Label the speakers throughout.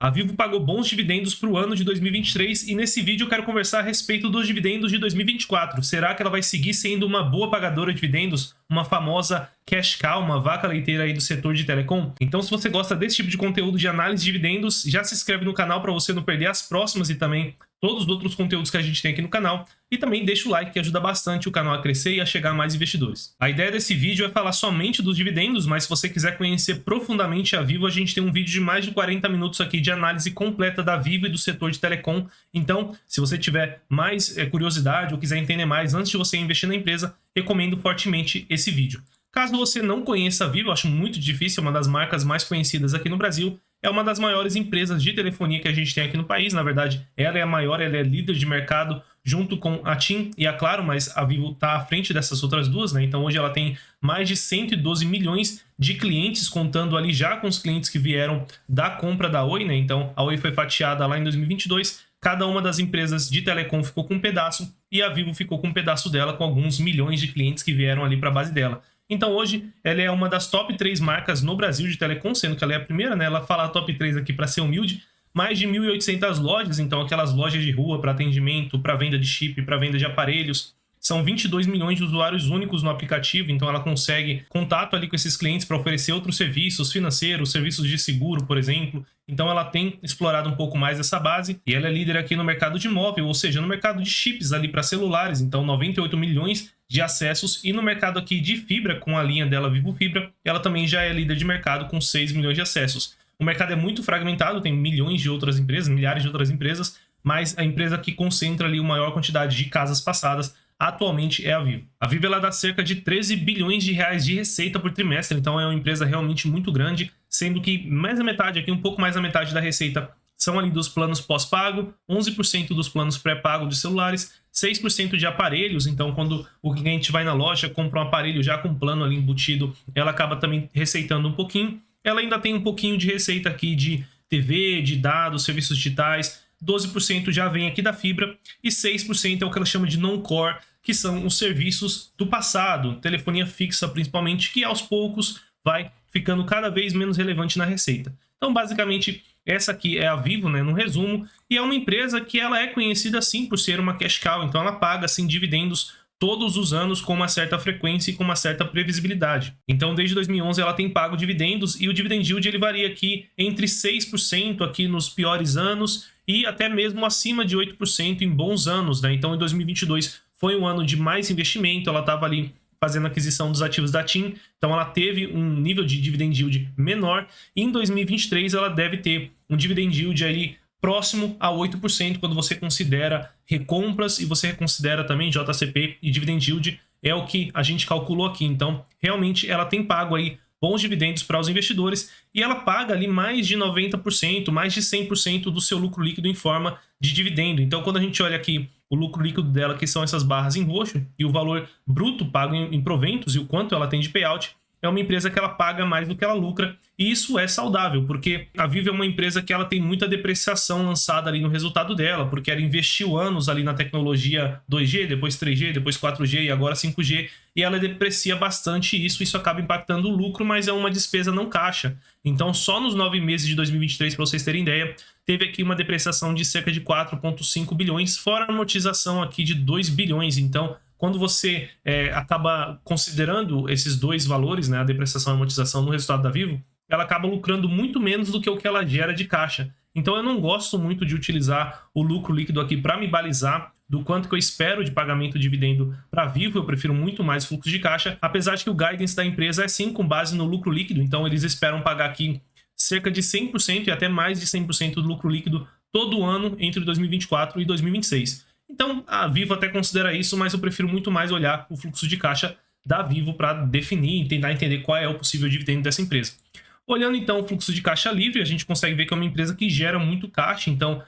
Speaker 1: A Vivo pagou bons dividendos para o ano de 2023 e nesse vídeo eu quero conversar a respeito dos dividendos de 2024. Será que ela vai seguir sendo uma boa pagadora de dividendos? Uma famosa cash cow, uma vaca leiteira aí do setor de telecom? Então, se você gosta desse tipo de conteúdo de análise de dividendos, já se inscreve no canal para você não perder as próximas e também todos os outros conteúdos que a gente tem aqui no canal. E também deixa o like, que ajuda bastante o canal a crescer e a chegar a mais investidores. A ideia desse vídeo é falar somente dos dividendos, mas se você quiser conhecer profundamente a Vivo, a gente tem um vídeo de mais de 40 minutos aqui de análise completa da Vivo e do setor de telecom. Então, se você tiver mais curiosidade ou quiser entender mais antes de você investir na empresa, recomendo fortemente esse vídeo. Caso você não conheça a Vivo, eu acho muito difícil, é uma das marcas mais conhecidas aqui no Brasil, é uma das maiores empresas de telefonia que a gente tem aqui no país. Na verdade, ela é a maior, ela é líder de mercado junto com a TIM e a Claro, mas a Vivo está à frente dessas outras duas, né? Então hoje ela tem mais de 112 milhões de clientes, contando ali já com os clientes que vieram da compra da Oi, né? Então a Oi foi fatiada lá em 2022, cada uma das empresas de telecom ficou com um pedaço e a Vivo ficou com um pedaço dela, com alguns milhões de clientes que vieram ali para a base dela. Então hoje ela é uma das top 3 marcas no Brasil de telecom, sendo que ela é a primeira, né? Ela fala top 3 aqui para ser humilde. Mais de 1.800 lojas, então aquelas lojas de rua para atendimento, para venda de chip, para venda de aparelhos. São 22 milhões de usuários únicos no aplicativo, então ela consegue contato ali com esses clientes para oferecer outros serviços financeiros, serviços de seguro, por exemplo. Então ela tem explorado um pouco mais essa base e ela é líder aqui no mercado de móvel, ou seja, no mercado de chips ali para celulares, então 98 milhões de acessos, e no mercado aqui de fibra com a linha dela Vivo Fibra, ela também já é líder de mercado com 6 milhões de acessos. O mercado é muito fragmentado, tem milhões de outras empresas, milhares de outras empresas, mas a empresa que concentra ali a maior quantidade de casas passadas atualmente é a Vivo. A Vivo ela dá cerca de 13 bilhões de reais de receita por trimestre, então é uma empresa realmente muito grande, sendo que mais da metade, aqui um pouco mais da metade da receita são ali dos planos pós-pago, 11% dos planos pré-pago de celulares, 6% de aparelhos. Então quando o cliente vai na loja, compra um aparelho já com plano ali embutido, ela acaba também receitando um pouquinho. Ela ainda tem um pouquinho de receita aqui de TV, de dados, serviços digitais, 12% já vem aqui da fibra e 6% é o que ela chama de non-core, que são os serviços do passado, telefonia fixa principalmente, que aos poucos vai ficando cada vez menos relevante na receita. Então basicamente essa aqui é a Vivo, né, no resumo, e é uma empresa que ela é conhecida sim por ser uma cash cow, então ela paga assim dividendos todos os anos com uma certa frequência e com uma certa previsibilidade. Então, desde 2011 ela tem pago dividendos e o dividend yield ele varia aqui entre 6% aqui nos piores anos e até mesmo acima de 8% em bons anos, né? Então, em 2022 foi um ano de mais investimento, ela estava ali fazendo aquisição dos ativos da TIM, então ela teve um nível de dividend yield menor, e em 2023 ela deve ter um dividend yield ali próximo a 8% quando você considera recompras e você considera também JCP e dividend yield, é o que a gente calculou aqui. Então, realmente ela tem pago aí bons dividendos para os investidores e ela paga ali mais de 90%, mais de 100% do seu lucro líquido em forma de dividendo. Então, quando a gente olha aqui o lucro líquido dela, que são essas barras em roxo, e o valor bruto pago em proventos e o quanto ela tem de payout, é uma empresa que ela paga mais do que ela lucra, e isso é saudável, porque a Vivo é uma empresa que ela tem muita depreciação lançada ali no resultado dela, porque ela investiu anos ali na tecnologia 2G, depois 3G, depois 4G e agora 5G, e ela deprecia bastante isso acaba impactando o lucro, mas é uma despesa não caixa. Então só nos 9 meses de 2023, para vocês terem ideia, teve aqui uma depreciação de cerca de 4,5 bilhões, fora a amortização aqui de 2 bilhões, então quando você acaba considerando esses dois valores, né, a depreciação e a amortização no resultado da Vivo, ela acaba lucrando muito menos do que o que ela gera de caixa. Então eu não gosto muito de utilizar o lucro líquido aqui para me balizar do quanto que eu espero de pagamento de dividendo para a Vivo. Eu prefiro muito mais fluxo de caixa, apesar de que o guidance da empresa é sim com base no lucro líquido, então eles esperam pagar aqui cerca de 100% e até mais de 100% do lucro líquido todo ano entre 2024 e 2026. Então, a Vivo até considera isso, mas eu prefiro muito mais olhar o fluxo de caixa da Vivo para definir e tentar entender qual é o possível dividendo dessa empresa. Olhando então o fluxo de caixa livre, a gente consegue ver que é uma empresa que gera muito caixa. Então,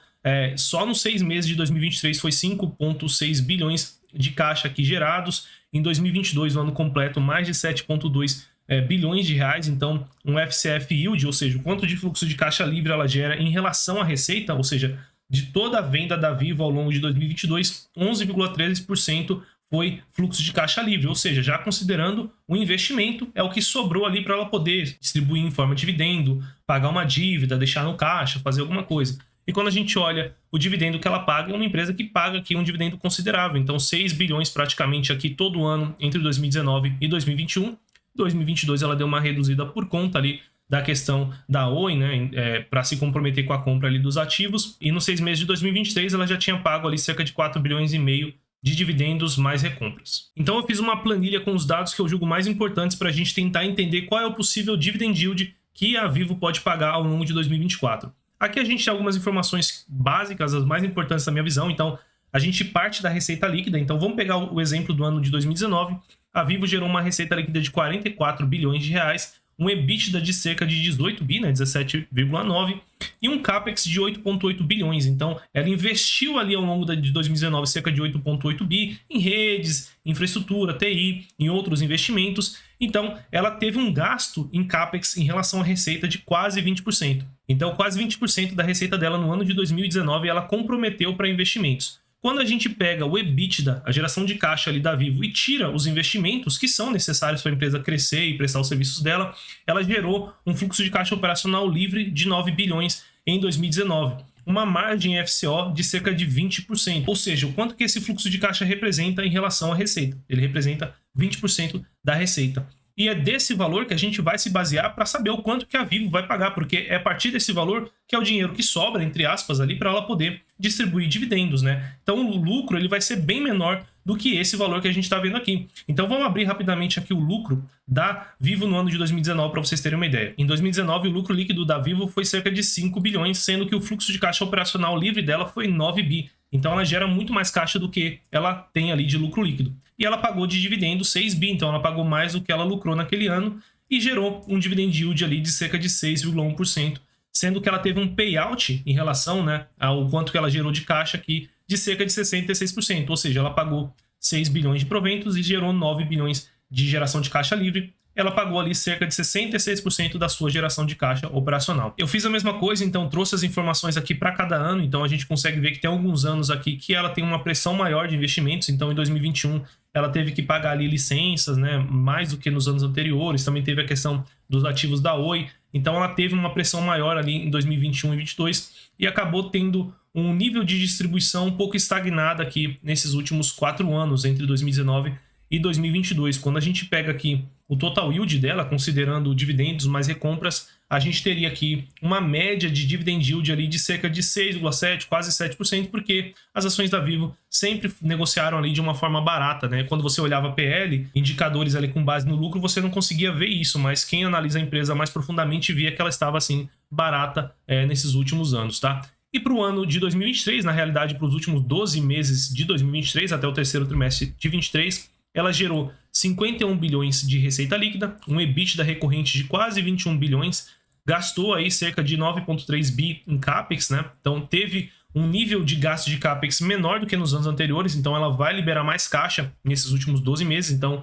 Speaker 1: só nos 6 meses de 2023 foi 5,6 bilhões de caixa aqui gerados. Em 2022, no ano completo, mais de 7,2 bilhões de reais. Então, um FCF yield, ou seja, o quanto de fluxo de caixa livre ela gera em relação à receita, ou seja, de toda a venda da Vivo ao longo de 2022, 11,13% foi fluxo de caixa livre, ou seja, já considerando o investimento, é o que sobrou ali para ela poder distribuir em forma de dividendo, pagar uma dívida, deixar no caixa, fazer alguma coisa. E quando a gente olha o dividendo que ela paga, é uma empresa que paga aqui um dividendo considerável. Então, 6 bilhões praticamente aqui todo ano entre 2019 e 2021. 2022 ela deu uma reduzida por conta ali da questão da Oi, né, para se comprometer com a compra ali dos ativos. E nos 6 meses de 2023 ela já tinha pago ali cerca de 4 bilhões e meio de dividendos mais recompras. Então eu fiz uma planilha com os dados que eu julgo mais importantes para a gente tentar entender qual é o possível dividend yield que a Vivo pode pagar ao longo de 2024. Aqui a gente tem algumas informações básicas, as mais importantes da minha visão. Então a gente parte da receita líquida. Então vamos pegar o exemplo do ano de 2019. A Vivo gerou uma receita líquida de 44 bilhões de reais, um EBITDA de cerca de 18 bi, né, 17,9, e um CAPEX de 8,8 bilhões. Então, ela investiu ali ao longo de 2019 cerca de 8,8 bi em redes, infraestrutura, TI, em outros investimentos. Então, ela teve um gasto em CAPEX em relação à receita de quase 20%. Então, quase 20% da receita dela no ano de 2019 ela comprometeu para investimentos. Quando a gente pega o EBITDA, a geração de caixa ali da Vivo, e tira os investimentos que são necessários para a empresa crescer e prestar os serviços dela, ela gerou um fluxo de caixa operacional livre de 9 bilhões em 2019. Uma margem FCO de cerca de 20%. Ou seja, o quanto que esse fluxo de caixa representa em relação à receita. Ele representa 20% da receita. E é desse valor que a gente vai se basear para saber o quanto que a Vivo vai pagar, porque é a partir desse valor que é o dinheiro que sobra, entre aspas, ali para ela poder distribuir dividendos, né? Então o lucro ele vai ser bem menor do que esse valor que a gente está vendo aqui. Então vamos abrir rapidamente aqui o lucro da Vivo no ano de 2019 para vocês terem uma ideia. Em 2019 o lucro líquido da Vivo foi cerca de 5 bilhões, sendo que o fluxo de caixa operacional livre dela foi 9 bi. Então ela gera muito mais caixa do que ela tem ali de lucro líquido. E ela pagou de dividendo 6 bi, então ela pagou mais do que ela lucrou naquele ano e gerou um dividend yield ali de cerca de 6,1%, sendo que ela teve um payout em relação, né, ao quanto que ela gerou de caixa aqui de cerca de 66%, ou seja, ela pagou 6 bilhões de proventos e gerou 9 bilhões de geração de caixa livre. Ela pagou ali cerca de 66% da sua geração de caixa operacional. Eu fiz a mesma coisa, então trouxe as informações aqui para cada ano, então a gente consegue ver que tem alguns anos aqui que ela tem uma pressão maior de investimentos, então em 2021 ela teve que pagar ali licenças, né, mais do que nos anos anteriores, também teve a questão dos ativos da Oi, então ela teve uma pressão maior ali em 2021 e 2022 e acabou tendo um nível de distribuição um pouco estagnado aqui nesses últimos 4 anos, entre 2019 e 2022. Quando a gente pega aqui o total yield dela, considerando dividendos mais recompras, a gente teria aqui uma média de dividend yield ali de cerca de 6,7%, quase 7%, porque as ações da Vivo sempre negociaram ali de uma forma barata, né? Quando você olhava PL, indicadores ali com base no lucro, você não conseguia ver isso, mas quem analisa a empresa mais profundamente via que ela estava assim barata nesses últimos anos, tá? E para o ano de 2023, na realidade para os últimos 12 meses de 2023 até o terceiro trimestre de 23, ela gerou 51 bilhões de receita líquida, um EBITDA recorrente de quase 21 bilhões, gastou aí cerca de 9,3 bi em CAPEX, né? Então teve um nível de gasto de CAPEX menor do que nos anos anteriores, então ela vai liberar mais caixa nesses últimos 12 meses, então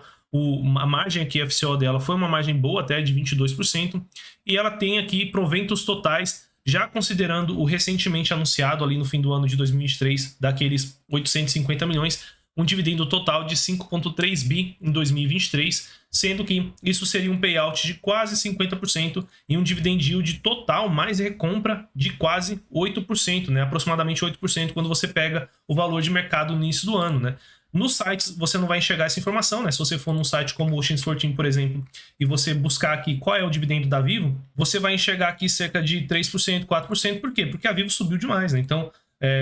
Speaker 1: a margem aqui FCO dela foi uma margem boa até de 22%, e ela tem aqui proventos totais, já considerando o recentemente anunciado ali no fim do ano de 2023, daqueles 850 milhões, um dividendo total de 5,3 bi em 2023, sendo que isso seria um payout de quase 50% e um dividend yield total mais recompra de quase 8%, né? Aproximadamente 8% quando você pega o valor de mercado no início do ano, né? Nos sites você não vai enxergar essa informação, né? Se você for num site como o Oceans 14, por exemplo, e você buscar aqui qual é o dividendo da Vivo, você vai enxergar aqui cerca de 3%, 4%. Por quê? Porque a Vivo subiu demais, né? Então,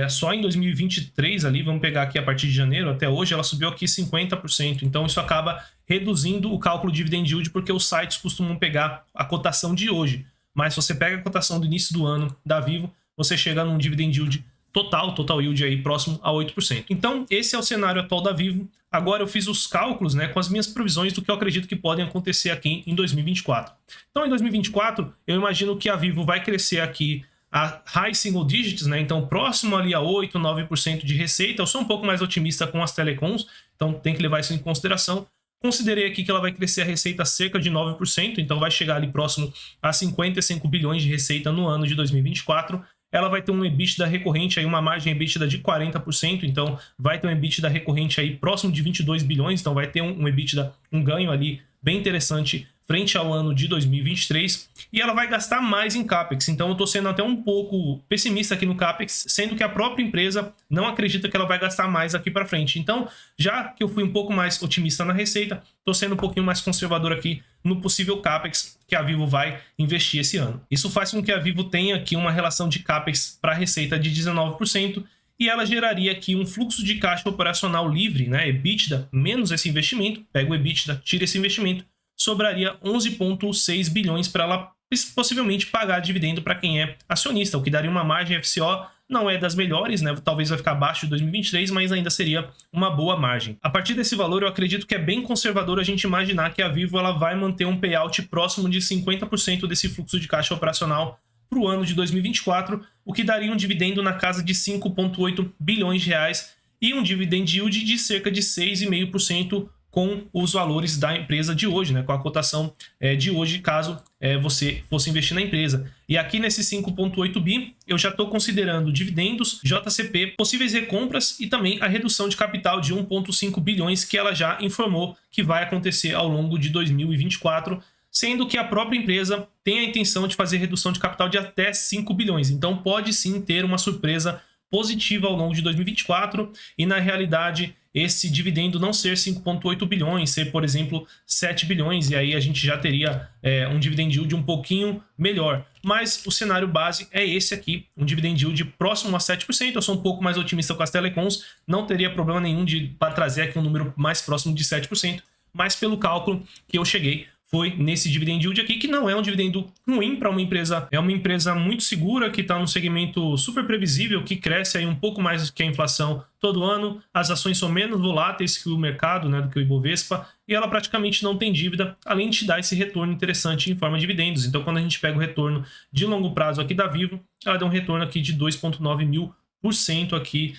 Speaker 1: só em 2023 ali, vamos pegar aqui a partir de janeiro até hoje, ela subiu aqui 50%. Então isso acaba reduzindo o cálculo de dividend yield, porque os sites costumam pegar a cotação de hoje. Mas se você pega a cotação do início do ano da Vivo, você chega num dividend yield total yield aí próximo a 8%. Então esse é o cenário atual da Vivo. Agora eu fiz os cálculos, né, com as minhas previsões do que eu acredito que podem acontecer aqui em 2024. Então em 2024 eu imagino que a Vivo vai crescer aqui a high single digits, né? Então próximo ali a 8, 9% de receita. Eu sou um pouco mais otimista com as telecoms, então tem que levar isso em consideração. Considerei aqui que ela vai crescer a receita cerca de 9%, então vai chegar ali próximo a 55 bilhões de receita no ano de 2024. ela vai ter um EBITDA recorrente, aí uma margem EBITDA de 40%, então vai ter um EBITDA recorrente aí próximo de 22 bilhões, então vai ter um EBITDA, um ganho ali bem interessante frente ao ano de 2023, e ela vai gastar mais em CAPEX, então eu estou sendo até um pouco pessimista aqui no CAPEX, sendo que a própria empresa não acredita que ela vai gastar mais aqui para frente. Então, já que eu fui um pouco mais otimista na receita, estou sendo um pouquinho mais conservador aqui no possível CAPEX que a Vivo vai investir esse ano. Isso faz com que a Vivo tenha aqui uma relação de CAPEX para receita de 19%, e ela geraria aqui um fluxo de caixa operacional livre, né, EBITDA, menos esse investimento, pega o EBITDA, tira esse investimento, sobraria 11,6 bilhões para ela possivelmente pagar dividendo para quem é acionista, o que daria uma margem FCO, não é das melhores, né? Talvez vai ficar abaixo de 2023, mas ainda seria uma boa margem. A partir desse valor, eu acredito que é bem conservador a gente imaginar que a Vivo ela vai manter um payout próximo de 50% desse fluxo de caixa operacional para o ano de 2024, o que daria um dividendo na casa de 5,8 bilhões de reais e um dividend yield de cerca de 6,5% com os valores da empresa de hoje, né? Com a cotação de hoje, caso você fosse investir na empresa. E aqui nesse 5,8 bi, eu já estou considerando dividendos, JCP, possíveis recompras e também a redução de capital de 1,5 bilhões que ela já informou que vai acontecer ao longo de 2024, sendo que a própria empresa tem a intenção de fazer redução de capital de até 5 bilhões. Então pode sim ter uma surpresa positiva ao longo de 2024 e, na realidade, esse dividendo não ser 5,8 bilhões, ser, por exemplo, 7 bilhões, e aí a gente já teria um dividend yield um pouquinho melhor. Mas o cenário base é esse aqui, um dividend yield próximo a 7%. Eu sou um pouco mais otimista com as telecoms, não teria problema nenhum para trazer aqui um número mais próximo de 7%, mas pelo cálculo que eu cheguei, foi nesse dividend yield aqui, que não é um dividendo ruim para uma empresa, é uma empresa muito segura, que está num segmento super previsível, que cresce aí um pouco mais que a inflação todo ano, as ações são menos voláteis que o mercado, né, do que o Ibovespa, e ela praticamente não tem dívida, além de dar esse retorno interessante em forma de dividendos. Então, quando a gente pega o retorno de longo prazo aqui da Vivo, ela deu um retorno aqui de 2,9 mil% aqui,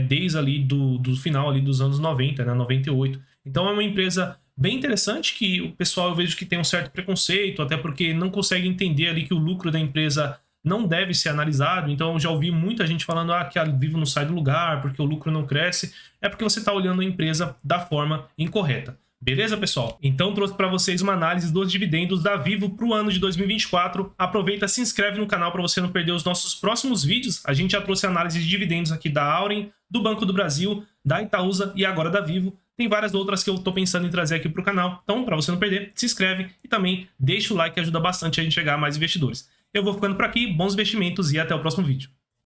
Speaker 1: desde ali do final ali dos anos 90, né, 98. Então, é uma empresa bem interessante que o pessoal eu vejo que tem um certo preconceito, até porque não consegue entender ali que o lucro da empresa não deve ser analisado. Então eu já ouvi muita gente falando que a Vivo não sai do lugar porque o lucro não cresce. É porque você está olhando a empresa da forma incorreta. Beleza, pessoal? Então trouxe para vocês uma análise dos dividendos da Vivo para o ano de 2024. Aproveita, se inscreve no canal para você não perder os nossos próximos vídeos. A gente já trouxe análise de dividendos aqui da Auren, do Banco do Brasil, da Itaúsa e agora da Vivo. Tem várias outras que eu estou pensando em trazer aqui para o canal. Então, para você não perder, se inscreve e também deixa o like, que ajuda bastante a gente chegar a mais investidores. Eu vou ficando por aqui, bons investimentos e até o próximo vídeo.